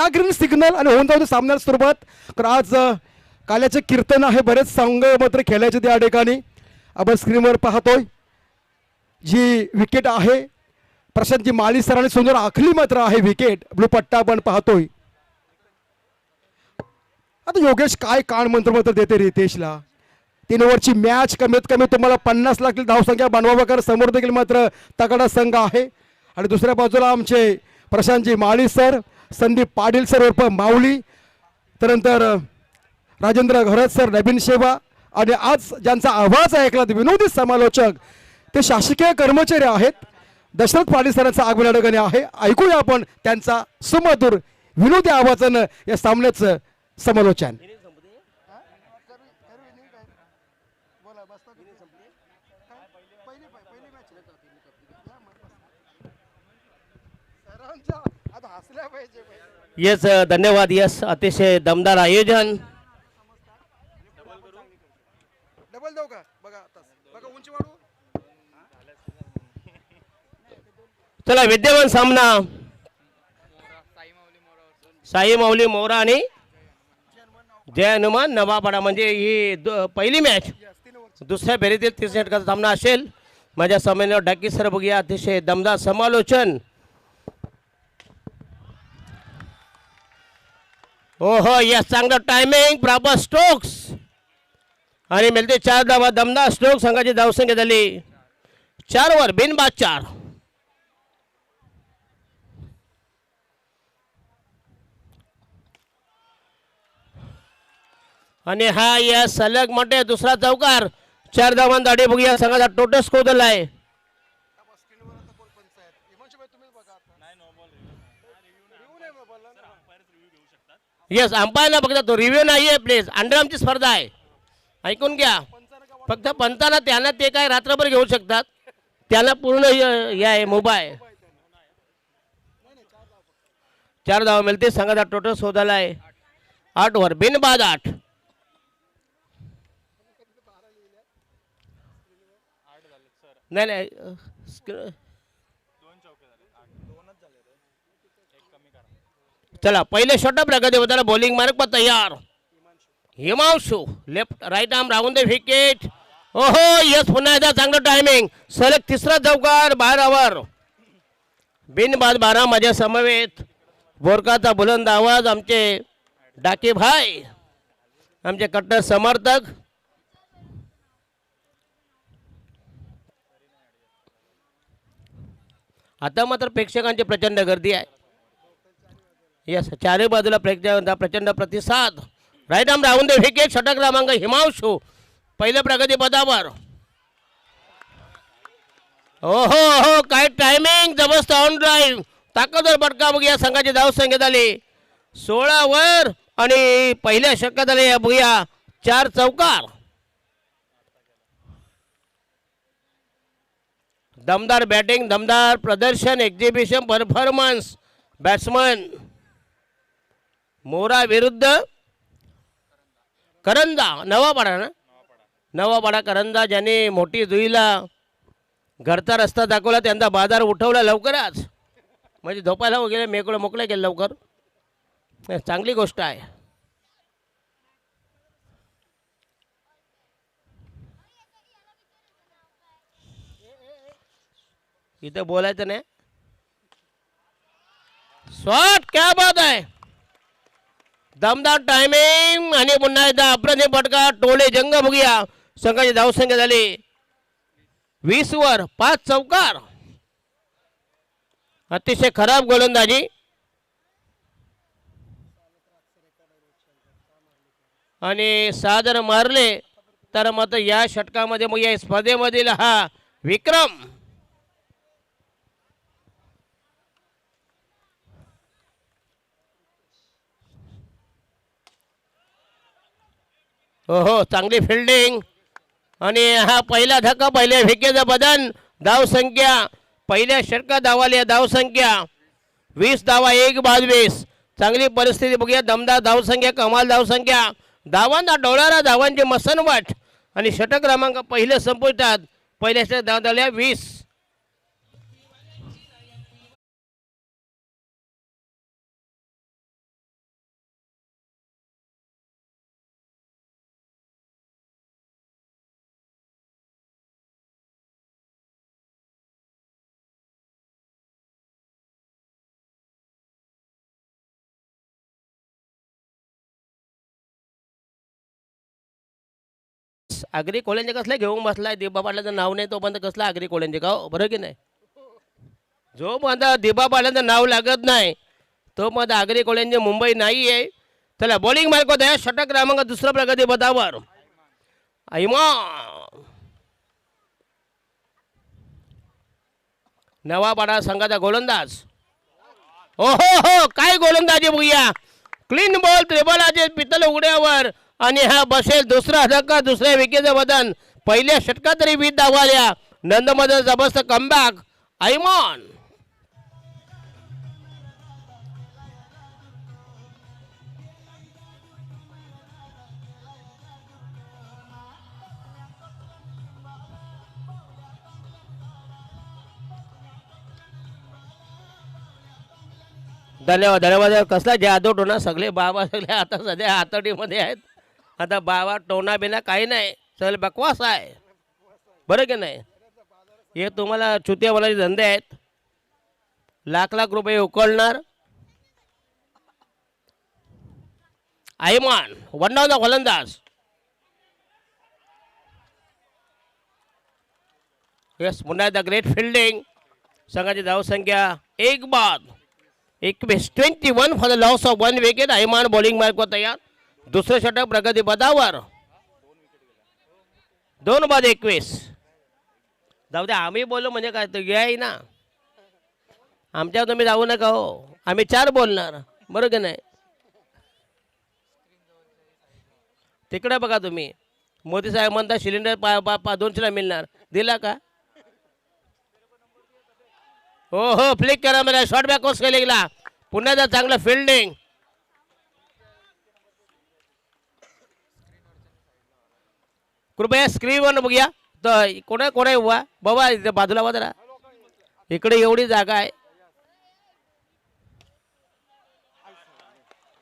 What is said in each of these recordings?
Green signal आणि होऊन जाऊ सामन्याला सुरुवात. तर आज काल्याचे कीर्तन आहे, बरेच संघ मात्र खेळायचे त्या ठिकाणी आपण स्क्रीनवर पाहतोय. जी विकेट आहे प्रशांतजी माळी सर आणि सुंदर आखली मात्र आहे विकेट. ब्लू पट्टा आपण पाहतोय. आता योगेश काय कान मंत्र मात्र देते रितेशला. 3 ओव्हरची मॅच, कमीत कमी तुम्हाला 50 लागतील धावसंख्या बनवावं, कारण समोर देखील मात्र तगडा संघ आहे. आणि दुसऱ्या बाजूला आमचे प्रशांतजी माळी सर, संदीप पाटील सर उर्फ माऊली, त्यानंतर राजेंद्र घरत सर, नवीन शेवा, आणि आज ज्यांचा आवाज ऐकला विनोदी समालोचक ते शासकीय कर्मचारी आहेत. दशरथ पाटील सरांचा आगमन या ठिकाणी आहे. ऐकूया आपण त्यांचा सुमधुर विनोदी आवाजानं या सामन्याचं समालोचन. यस, धन्यवाद. यस, अतिशय दमदार आयोजन. डबल देऊ का? बघा उंची वाढू. चला, विद्यमान सामना साई माऊली मोरा आणि जय हनुमान नवापाडा, म्हणजे ही पहिली मॅच. दुसऱ्या फेरीतील 30 षटकाचा सामना असेल. माझ्या सामन्यावर डाकी सर बघूया, अतिशय दमदार समालोचन. ओहो, यस, चांगलं टायमिंग, प्रॉपर स्ट्रोक्स आणि मिळते 4 धावा. दमदार स्ट्रोक. संघाची धावसंख्या झाली 4 वर बिनबाद 4. आणि हा या सलग मोठे दुसरा चौकार. 4 धावांत दाढी बघूया. संघाचा टोटल स्कोर झाला आहे. येस, अंपायरला बघता तो रिव्ह्यू नाही आहे प्लीज. अंडरआर्मची स्पर्धा आहे, ऐकून घ्या. फक्त पंताना त्यांना ते काय रात्रभर घेऊ शकतात, त्यांना पूर्ण हे आहे मोबाईल. 4 धावा मिळते. संघाचा टोटल स्कोर झाला आहे 8 वर बिनबाद 8. नाही, चला, पहिले शॉट प्रगती होताना बॉलिंग मार्क पर तयार. हिमांशू लेफ्ट राईट आर्म राहून दे विकेट. ओहो, यस, पुन्हा एकदा चांगलं टायमिंग. सलग तिसरा चौकार 12 बिनबाद 12. माझ्या समवेत बोरकाचा बुलंद आवाज आमचे डाके भाई, आमचे कट्टर समर्थक. आता मात्र प्रेक्षकांची प्रचंड गर्दी आहे. यस, चारही बाजूला प्रेक्षकांचा प्रचंड प्रतिसाद. राईट आर्म राहून दे विकेट. षटक क्रमांक हिमांशू पहिल्या प्रगती पदावर. ओहो हो, काय टायमिंग, जबरदस्त ऑन ड्राईव्ह, ताकदवर बटका बघूया. संघाची धावसंख्या झाली 16 वर आणि पहिल्या षटकात झाले बघूया 4 चौकार. दमदार बॅटिंग, दमदार प्रदर्शन, एक्झिबिशन परफॉर्मन्स. बॅट्समन मोरा विरुद्ध करंजा, नवापाडा ना, नवापाडा करंजा, ज्याने मोठी जुईला घरचा रस्ता दाखवला, त्यांचा बाजार उठवला लवकरच, म्हणजे झोपायला वगैरे मोकळं केलं लवकर. चांगली गोष्ट आहे. इथं बोलायचं नाही. शॉट, क्या बात आहे, दमदार टायमिंग आणि पुन्हा एकदा अप्रतिम फटका. टोले जंग बघूया. संघाची धावसंख्या झाली 20 वर 5 चौकार. अतिशय खराब गोलंदाजी आणि 6 जर मारले तर मात्र या षटकामध्ये मग या स्पर्धेमधील हा विक्रम. हो, चांगली फिल्डिंग आणि हा पहिला धक्का, पहिल्या विकेटचं बदन. धावसंख्या पहिल्या षटकात धावाली धावसंख्या 20 धावा, 1 बाद 20. चांगली परिस्थिती बघूया. दमदार धावसंख्या, कमाल धावसंख्या, धावांना डोळारा धावांची मसनवाट आणि षटक क्रमांक पहिले संपुष्टात. पहिल्या षटकात धावा झाल्या 20. आगरी कोल्यांचे कसलं घेऊन बसलाय दिबा पाटलाचं नाव नाही तोपर्यंत कसलं आगरी कोल्यांचे का हो? बरं की नाही जोपर्यंत दिबा पाटलाचं नाव लागत नाही तोपर्यंत आगरी कोल्यांचे मुंबई नाही आहे. चला बॉलिंग मार्क आहे षटक क्रमांक दुसरा प्रगती पदावर ऐमान नवापाडा संघाचा गोलंदाज. हो हो हो काय गोलंदाजी बघूया क्लीन बॉल त्रिबलाचे पितल उघड्यावर आणि हा बसेल दुसरा धक्का दुसऱ्या विकेटचं वजन पहिल्या षटकात तरी 20 धावा आल्या. नंदमध्ये जबरदस्त कमबॅक ऐमान धन्यवाद धन्यवाद. कसला जादू टोना सगळे बाबा सगळे आता सध्या हातडीमध्ये आहेत. आता बाबा टोना बिना काही नाही सगळे बकवास आहे बरं की नाही. हे तुम्हाला चुत्या बनाचे धंदे आहेत. लाख लाख रुपये उकळणार. ऐमान वन डाऊन द गोलंदाज. यस पुन्हा एकदा ग्रेट फिल्डिंग. संघाची धावसंख्या 1 बाद 21 for the loss of 1 wicket. Aiman bowling मार्कवर तयार. दुसरं षटक प्रगती पदावर 2 बाद 21. जाऊ द्या आम्ही बोललो म्हणजे काय तो घ्याय ना आमच्यावर तुम्ही जाऊ नका हो. आम्ही 4 बोलणार बरं की नाही. तिकडे बघा तुम्ही मोदी साहेब म्हणता सिलेंडर 200ला मिळणार दिला का. हो हो फ्लिक करा मला शॉर्ट बॅक कोस केला. पुन्हा एकदा चांगलं फिल्डिंग. कृपया स्क्रीनवर बघूया तर कोणा कोणा उभा बाबा इथे बाजूला वाजरा इकडे एवढी जागा आहे.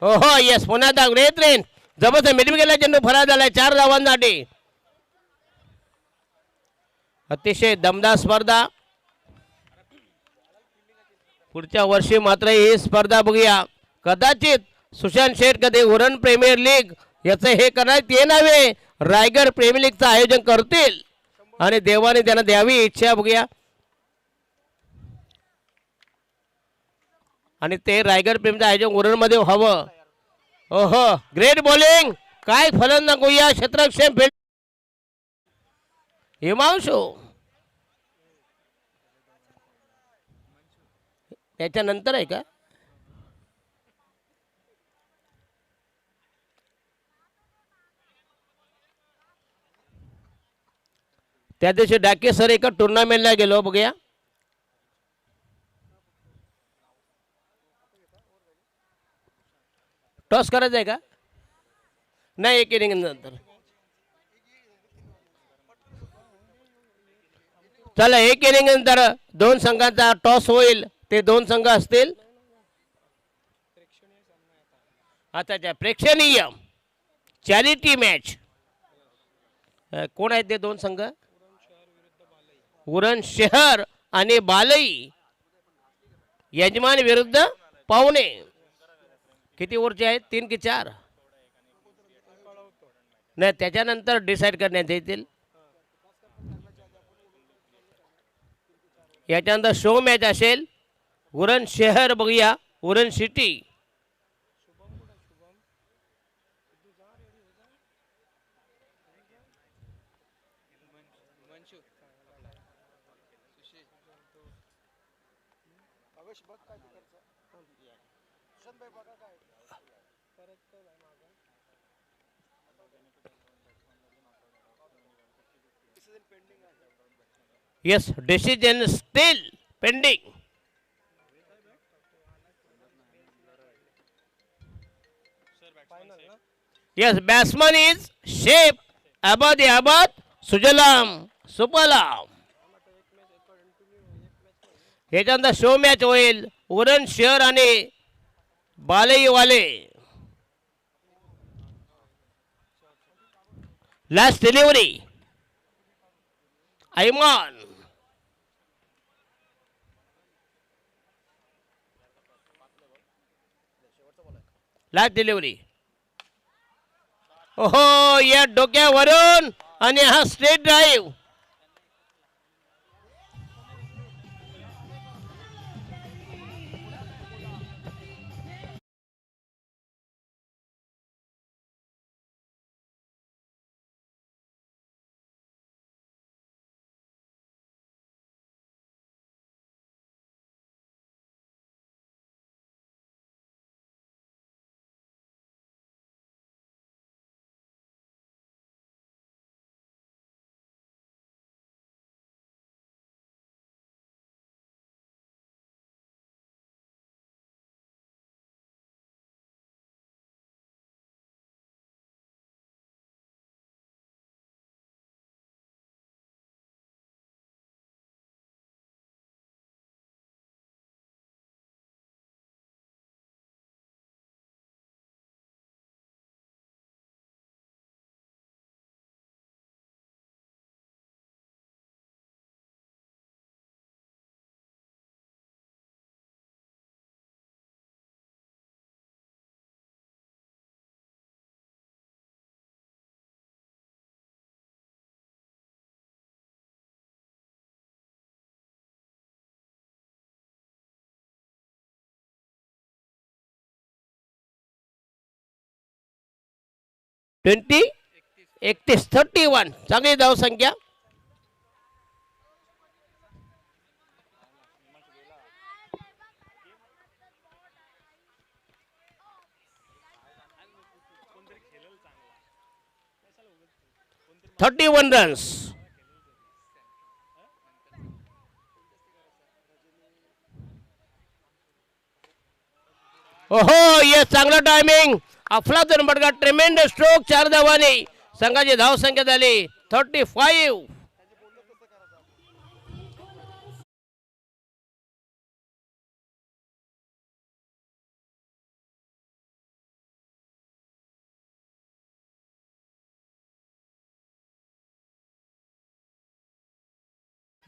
हो हो येस पुन्हा एकदा ग्रेट रेन जबरदस्त मिडल गेला चेंडू फरार झालाय 4 धावांसाठी. अतिशय दमदार स्पर्धा. पुढच्या वर्षी मात्र ही स्पर्धा बघूया. कदाचित सुशांत शेठ कधी उरण प्रीमियर लीग याचं हे करणार ते नव्हे रायगड प्रीमियर लीगचं आयोजन करतील आणि देवाने त्यांना द्यावी इच्छा बघूया. आणि ते रायगड प्रीमियरचं आयोजन उरणमध्ये हवं. ओहो ग्रेट बॉलिंग काय फलंदाज बघूया क्षेत्ररक्षण फील्ड हिमांशू. त्याच्यानंतर आहे का त्या दिवशी डाके सर एका टुर्नामेंटला गेलो बघूया. टॉस करायचं आहे का नाही एक इनिंग नंतर. चला एक इनिंग नंतर 2 संघांचा टॉस होईल. ते 2 संघ असतील. आता प्रेक्षणीय चॅरिटी मॅच कोण आहेत ते 2 संघ उरण शहर आणि बालई. यजमान विरुद्ध पाहुणे. किती ओव्हरचे आहेत 3 की 4 नाही त्याच्यानंतर डिसाईड करण्यात येतील. याच्यानंतर शो मॅच असेल. उरण शहर बघूया Uran city. Yes, decision still pending. Yes, batsman is Shape Abad Sujalam Supalam. याच्यानंतर शो मॅच होईल उरण शहर आणि बालईवाले. Last delivery Aiman. Last delivery. ओहो या डोक्यावरून आणि हा स्ट्रेट ड्राईव्ह. ट्वेंटी 31 चांगली धावसंख्या. Thirty 31 runs. ओहो ये चांगलं टायमिंग. अफलातून बडगा ट्रेमेंड स्ट्रोक 4 धावांनी संघाची धावसंख्या झाली 35.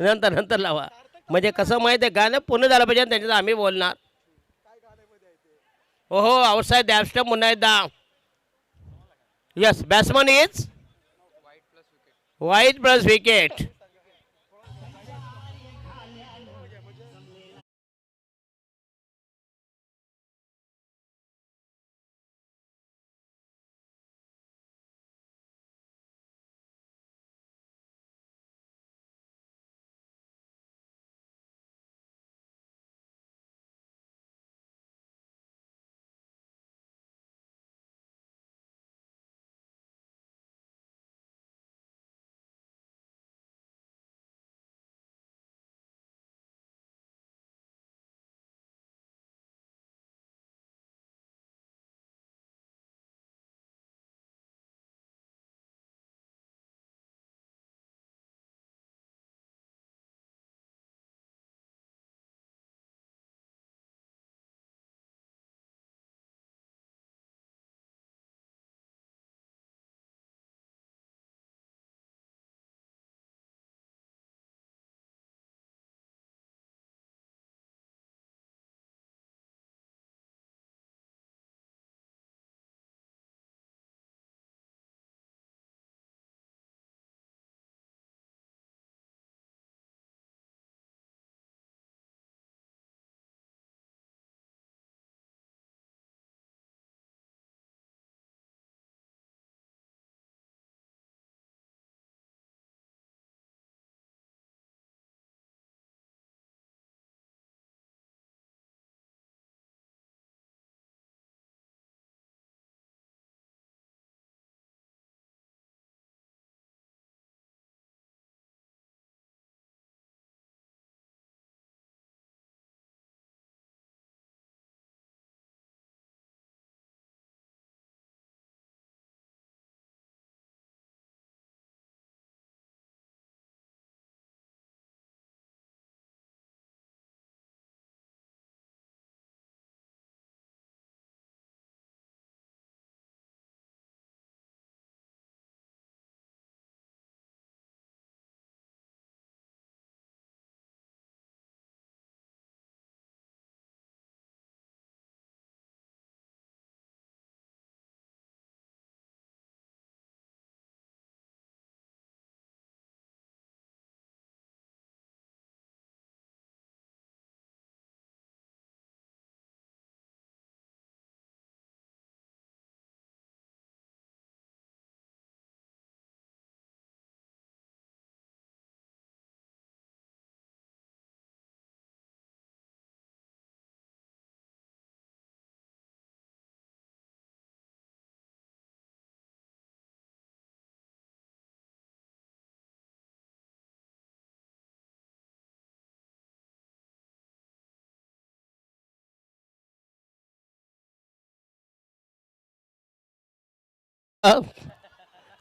नंतर नंतर लावा म्हणजे कसं माहिती आहे गाणं पूर्ण झालं पाहिजे आणि त्याच्यात आम्ही बोलणार. ओहो आउटसाइड डॅबस्टम पुन्हा एकदा. यस बॅट्समन इज वाईट प्लस विकेट.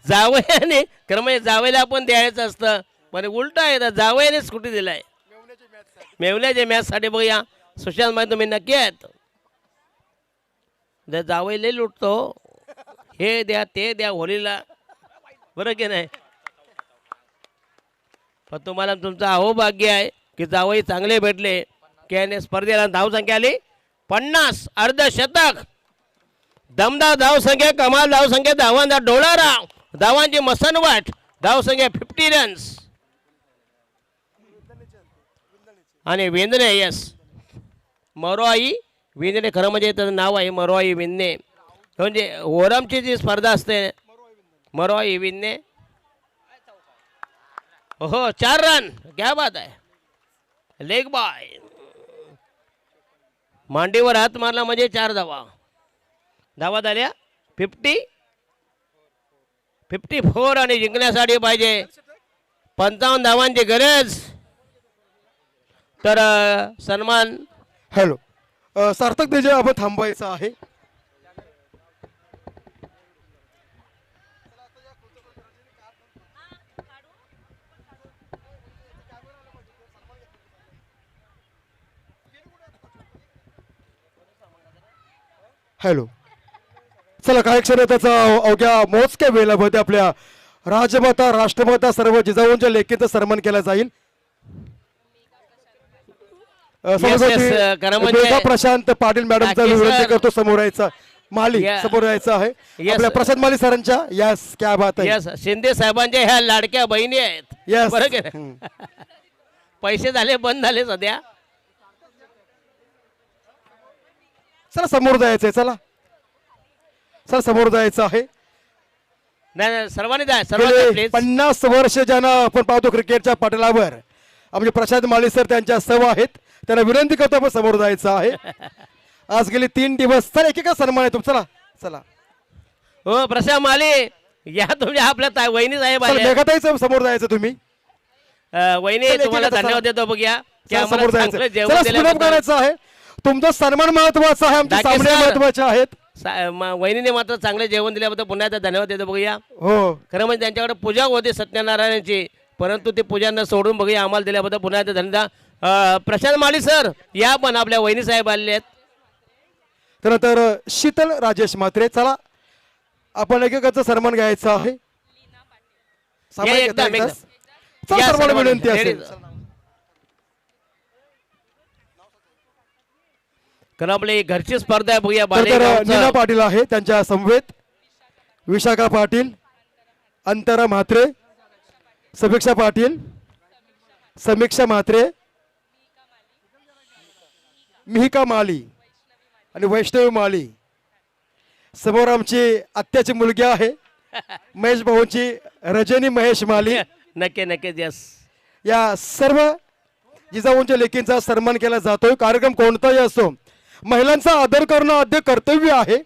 जावयाने खरं म्हणजे जावयाला आपण द्यायचं असतं पण उलट आहे तर जावयाने स्कूटी दिलाय मेवल्याच्या मॅचसाठी बघूया सुशांत मध्ये तुम्ही नक्की आहेत जर जावई लई लुटतो हे द्या ते द्या होलीला बरं की नाही पण तुम्हाला तुमचं अहोभाग्य आहे की जावई चांगले भेटले की याने स्पर्धेला धावसंख्या आली 50 अर्धशतक दमदार धावसंख्या कमाल धावसंख्या धावांचा डोळारा धावांची मसनवाट धावसंख्या 50 रन्स आणि विंदणे यस मरोआई विंदणे खरं म्हणजे त्याचं नाव आहे मरोआई विंदणे म्हणजे ओरमची जी स्पर्धा असते मरोआई विंदणे हो 4 रन क्या बात आहे लेग बाय मांडीवर हात मारला म्हणजे 4 धावा झाल्या 54 आणि जिंकण्यासाठी पाहिजे 55 धावांची गरज तर सन्मान हॅलो सार्थक देजे आपण थांबवायचं आहे. हॅलो चला काही क्षण त्याचा अवघ्या मोजक्या वेळामध्ये आपल्या राजमाता राष्ट्रमाता सर्व जिजाऊंच्या लेखीचा सन्मान केला जाईल. खरं म्हणजे- मेघा प्रशांत पाटील मॅडमचा नक्की विनंती सर. करतो समोर यायचा माली या- समोर यायचं आहे Yes. आपल्या प्रशांत माली सरांच्या यस क्या बात आहे यस शिंदे साहेबांच्या ह्या लाडक्या बहिणी आहेत Yes. बरं की नाही? पैसे झाले बंद झाले सध्या चला समोर जायचंय चला समोर जायचं आहे. नाही नाही सर्वांनी जा सर्वांनी गेले प्लीज 50 वर्ष ज्यांना आपण पाहतो क्रिकेटच्या पटलावर आमचे प्रशांत माळी सर त्यांच्या सव आहेत त्यांना विनंती करतो आपण समोर जायचं आहे. आज गेले 3 दिवस चला एकेका सन्मान आहे तुमचा चला हो प्रशांत माले या तुमच्या आपल्या वहिनी साहेब चला आले मेघाताईचं समोर जायचं तुम्ही वहिनी चला, तुम्हाला एकेका धन्यवाद देतो बघूया की चला, आम्हाला समोर चांगलं जायचं जेवण चला स्पीड अप दिल्याबद्दल. करायचं आहे. तुमचा सन्मान महत्वाचा आहे आमचे डाके सामने सर. महत्वाचे आहेत. वहिनीने मात्र चांगले जेवण दिल्याबद्दल पुन्हा एकदा धन्यवाद देतो बघूया हो खरं म्हणजे त्यांच्याकडे पूजा होती सत्यनारायणाची परंतु ती पूजा न सोडून बघूया आम्हाला दिल्याबद्दल पुन्हा एकदा धन्यवाद. प्रशांत माळी सर या पण आपल्या वहिनी साहेब आलेले आहेत त्यानंतर शीतल राजेश म्हात्रे चला आपण एकेकाचा सन्मान घ्यायचा आहे. सामान या, घेता एकदम, एकदाच. एकदम. चला या, सर्वांना सर्वांना. विनंती असेल Ladies. कारण आपली घरची स्पर्धा आहे बघूया तर बालेगावचं. नीना पाटील आहे त्यांच्या समवेत विशाखा पाटील अंतरा म्हात्रे समीक्षा पाटील समीक्षा म्हात्रे मिहिका माली आणि वैष्णवी माली समोर आमची आत्याची मुलगी आहे महेश भाऊंची रजनी महेश माली नक्की नक्की यस या सर्व जिजाऊंच्या लेकींचा सन्मान केला जातोय. कार्यक्रम कोणताही असो महिलांचा आदर करणं आद्य कर्तव्य आहे.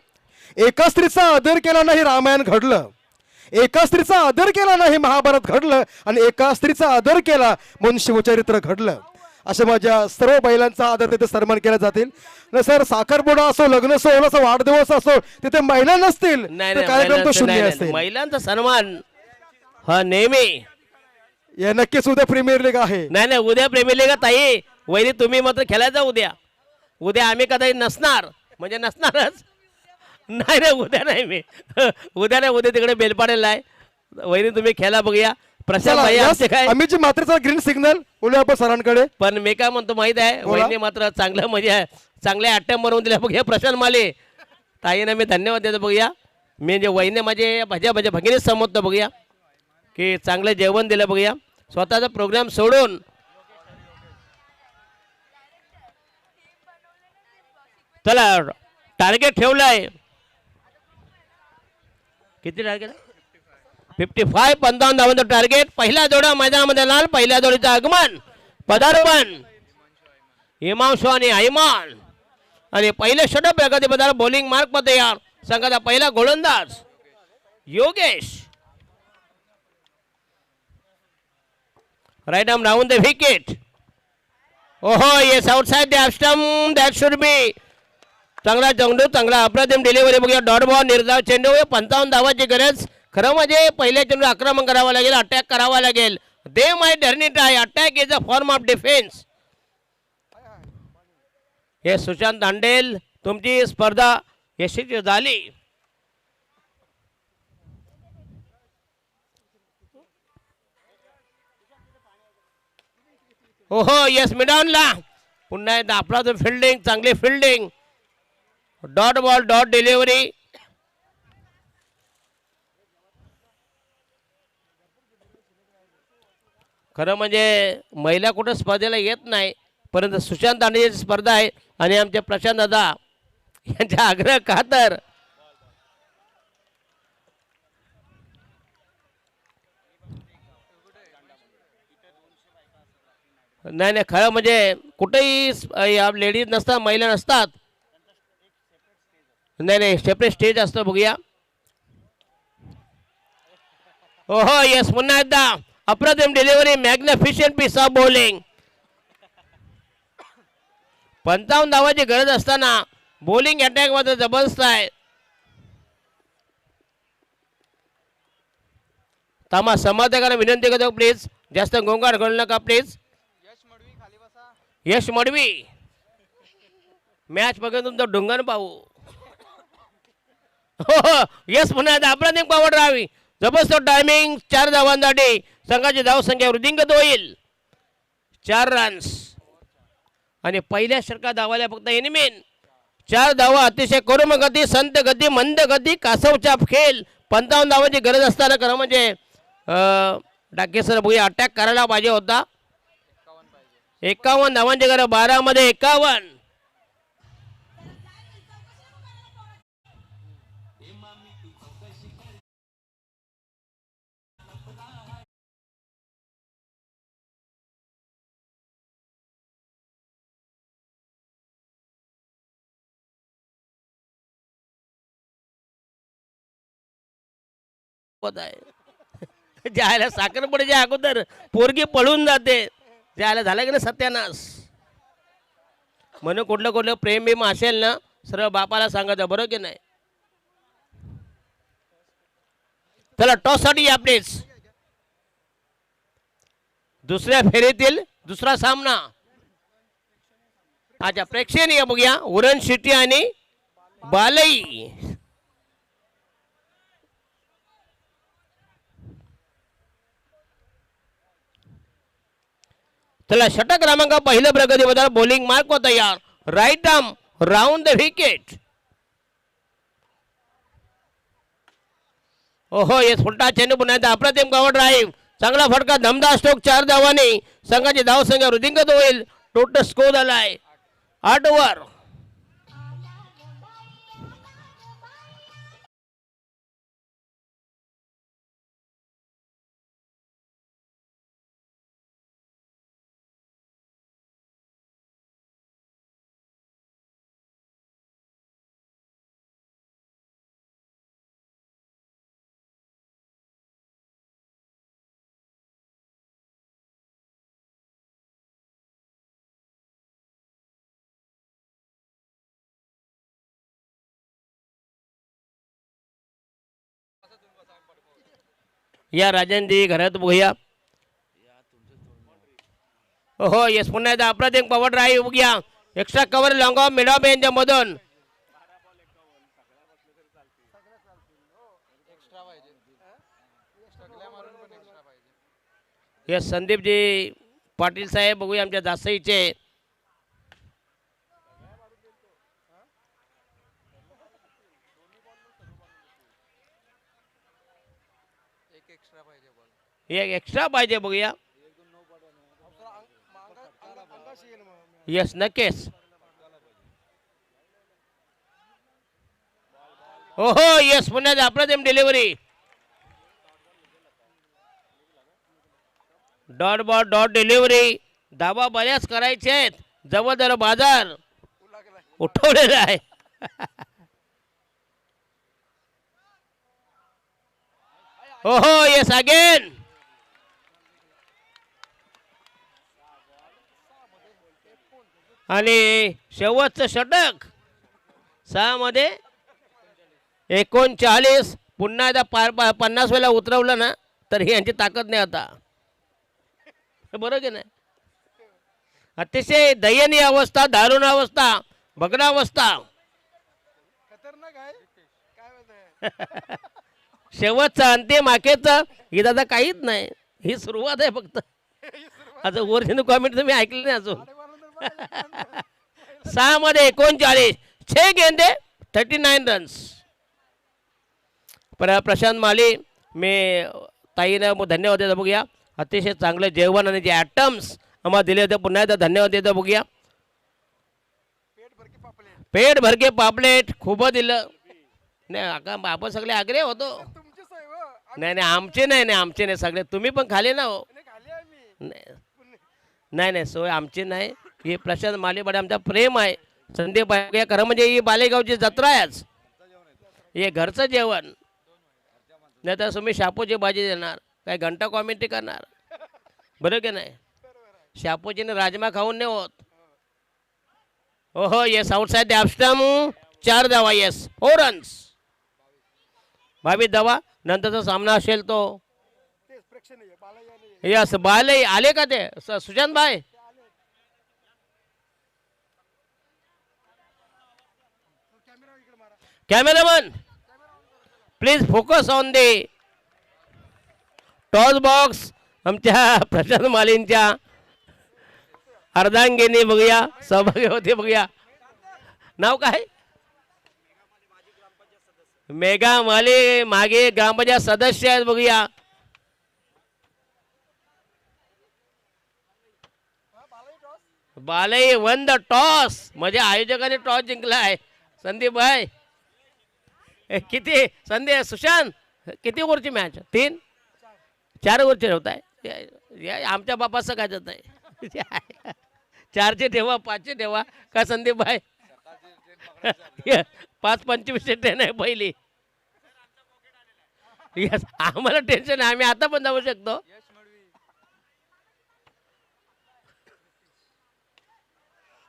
एका स्त्रीचा आदर केला नाही रामायण घडलं एका स्त्रीचा आदर केला नाही महाभारत घडलं आणि एका स्त्रीचा आदर केला म्हणून शिवचरित्र घडलं. अशा माझ्या सर्व महिलांचा आदर तिथे सन्मान केला जातील. न सर साखरपुडा असो लग्न सोहळा असो वाढदिवस असो तिथे महिला नसतील नाही तर नाही, कार्यक्रम तो महिलांचं शून्य नाही, नाही. असेल. महिलांचा सन्मान हा नेहमी या नक्कीच उद्या प्रीमियर लीग आहे. नाही नाही उद्या प्रेमी का ताई वहिनी तुम्ही मात्र खेळायचा उद्या आम्ही कदाचित नसणार म्हणजे नसणारच नाही नाही उद्या नाही मी उद्या नाही उद्या तिकडे बेलपाडेला आहे वहिनी तुम्ही खेळा बघूया प्रशांत चला, भाई यस, आमचे काय अमितजी मात्रेचा ग्रीन सिग्नल बोलूया आपण सरांकडे. पण मी काय म्हणतो माहित आहे बोला. वहिनी मात्र चांगलं म्हणजे चांगले अट्टम बनवून दिल्या बघूया प्रशांत माले ताईनं मी धन्यवाद देतो बघूया मी जे वहिनी माझे भज्या भगिनीच समजतो बघूया की चांगलं जेवण दिलं बघूया स्वतःचा प्रोग्राम सोडून चला टार्गेट ठेवलंय किती टार्गेट 55 55 धावांचं टार्गेट. पहिला जोडा मैदानामध्ये लाल पहिल्या जोडीचं आगमन पदार्पण हिमांशु आणि ऐमान आणि पहिले षटक प्रगतीपदाला बॉलिंग मार्क मध्ये तयार संघाचा पहिला गोलंदाज Yogesh right arm round the wicket. Oh, yes, outside the off stump. That should be चांगला चेंडू, चांगला अप्रतिम डिलिव्हरी बघूया. डॉट बॉल, निर्धाव चेंडू. 55 धावाची गरज. खरं म्हणजे पहिल्या चेंडू आक्रमण करावं लागेल, अटॅक करावा लागेल. दे माय डर्निट आहे. Attack is a form of defence. हे सुशांत दांडेल, तुमची स्पर्धा यशस्वी झाली. ओहो यस मिडॉनला पुन्हा एकदा आपला जो फिल्डिंग, चांगली fielding. Dot ball, dot delivery. खरं म्हणजे महिला कुठं स्पर्धेला येत नाही, परंतु सुशांत दांडेची स्पर्धा आहे आणि आमचे प्रशांत दादा यांच्या आग्रह खातर नाही नाही खरं म्हणजे कुठेही या लेडीज नसतात, महिला नसतात. नाही नाही सेपरेट स्टेज असतं बघूया. ओहो यस पुन्हा एकदा अप्रतिम डिलिव्हरी, मॅग्निफिशियंट पीस ऑफ बॉलिंग. 55 धावाची गरज असताना बॉलिंग अटॅक मात्र जबरदस्त आहे. तामा समर्थकांना विनंती करतो प्लीज, जास्त गोंगाट घालू नका प्लीज. यश मडवी मॅच बघून तुमचं डोंगण पाहू. हो यस पुन्हा एकदा अप्रतिम कव्हर राहावी. जबरदस्त टायमिंग. 4 धावांसाठी संघाची धावसंख्या वृद्धिंगत होईल. 4 रन्स आणि पहिल्या षटकात धावायला फक्त एनिमेन. 4 धावा अतिशय करुम गती, संत गती, मंद गती, कासवचाप खेळ. 55 धावांची गरज असताना खरं म्हणजे डाकेसर बघूया अटॅक करायला पाहिजे होता. 51 धावांची गरज, 12 मध्ये 51. आहे ज्याला साखरपुड्याच्या अगोदर पोरगी पळून जाते, ज्याला झालं की ना सत्यानाश. म्हणून कुठलं कुठलं प्रेम बिम असेल ना सरळ बापाला सांगायचं, बरोबर की नाही. चला टॉससाठी या प्लीज. दुसऱ्या फेरीतील दुसरा सामना. अच्छा प्रेक्षणीय बघूया. उरण शिट्टी आणि बालई. चला षटक क्रमांक पहिलं प्रगती बदल. बॉलिंग मार्क व तयार. Right arm round the wicket. ओहो येस फुलटा चेंडू पुन्हा एकदा अप्रतिम कव्हर ड्राईव्ह. चांगला फटका, दमदार स्ट्रोक. 4 धावांनी संघाची धावसंख्या वृद्धिंगत होईल. टोटल स्कोर झालाय 8 ओव्हर. या राजनजी घरात बघूया. हो येस पुन्हा एकदा अप्रतिम कव्हर ड्राईव्ह बघूया. Extra cover long of mid of यांच्या मधून. येस संदीपजी पाटील साहेब बघूया आमच्या जासईचे. एक एक्स्ट्रा पाहिजे बघूया. येस नक्कीच. ओहो येस पुन्हा अप्रतिम delivery. Dot ball dot delivery. धाबा बऱ्याच करायचे आहेत. जवळ बाजार उठवलेला आहे. ओहो येस अगेन. आणि शेवटचं षटक. 6 मध्ये 39. पुन्हा एकदा 50 वेळेला उतरवलं ना तर ही यांची ताकद नाही आता. बरोबर की नाही? अतिशय दयनीय अवस्था, दारुण अवस्था, भगडा अवस्था. शेवटचं अंतिम आखेचं ही दादा काहीच नाही, ही सुरुवात आहे फक्त. आता ओरिजिनल कॉमेंट तुम्ही ऐकले नाही अजून. 6 मध्ये 39, 6 गेंदे 39 रन्स. प्रशांत माली मी ताईनं धन्यवाद देतो बघूया. अतिशय चांगलं जेवण आणि जे ॲटम्स आम्हाला दिले होते पुन्हा एकदा धन्यवाद देतो बघूया. पेट भरके पापलेट खूप दिलं. नाही आपण सगळे आग्रे होतो. नाही नाही आमचे नाही सगळे तुम्ही पण खाले ना हो. नाही सोय आमची नाही. ही प्रशांत मालीकडे आमचा प्रेम आहे. संदीप खरं म्हणजे ही बालेगावची जत्रा आहे आज. हे घरचं जेवण नाही तर तुम्ही शापूची भाजी देणार काय घंटा कॉमेंट्री करणार. बरं की नाही? शापूजीने राजमा खाऊन नाही होत. ओहो येस आउटसाइड द ॲपस्टम 4 धावा. Yes 4 runs. 22 धावा. नंतरचा सामना असेल तो यस बाले आले का ते सुशांत भाई. Cameraman please focus on the toss box. आमच्या प्रशांत मालींच्या अर्धांगिनी बघूया सहभागी होते बघूया. नाव काय? मेघा माली मागे ग्रामपंचायत सदस्य आहेत बघूया. बालई वन द टॉस म्हणजे आयोजकाने टॉस जिंकला आहे. संदीप भाई किती संदीप सुशांत किती ओव्हरची मॅच? 3 4 ओव्हरची ठेवताय. आमच्या बापाचं काय जात आहे? 4चे ठेवा 5चे ठेवा का संदीप भाई? 5-25 ट्रेन आहे पहिली. यस आम्हाला टेन्शन आहे. आम्ही आता पण जाऊ शकतो.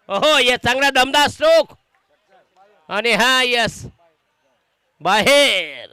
हो ये चांगला दमदार स्ट्रोक आणि हा यस बाहेर.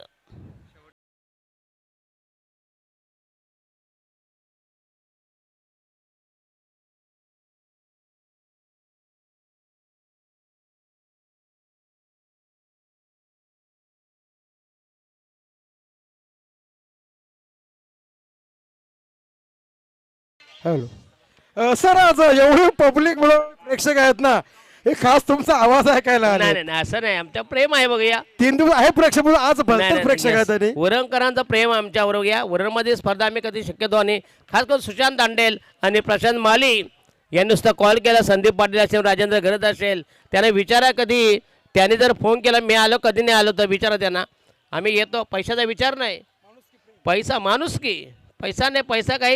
हॅलो सर आज एवढे पब्लिक म्हणून प्रेक्षक आहेत ना हे खास तुमचा आवाज ऐकायला आले. नाही नाही असं नाही. आमचं प्रेम आहे बघूया. 3 दिवस आहे प्रेक्षक म्हणून आज भरपूर प्रेक्षक आहेत. आणि उरणकरांचं प्रेम आमच्यावर बघूया. उरणमध्ये स्पर्धा आम्ही कधी शक्यतो आणि खास करून सुशांत दांडेल आणि प्रशांत माली यांनी नुसता कॉल केला. संदीप पाटील असेल राजेंद्र घरत असेल त्याने विचारा कधी. त्याने जर फोन केला मी आलो कधी नाही आलो तर विचारा त्यांना. आम्ही येतो. पैशाचा विचार नाही. पैसा माणुसकी. पैसा नाही पैसा काही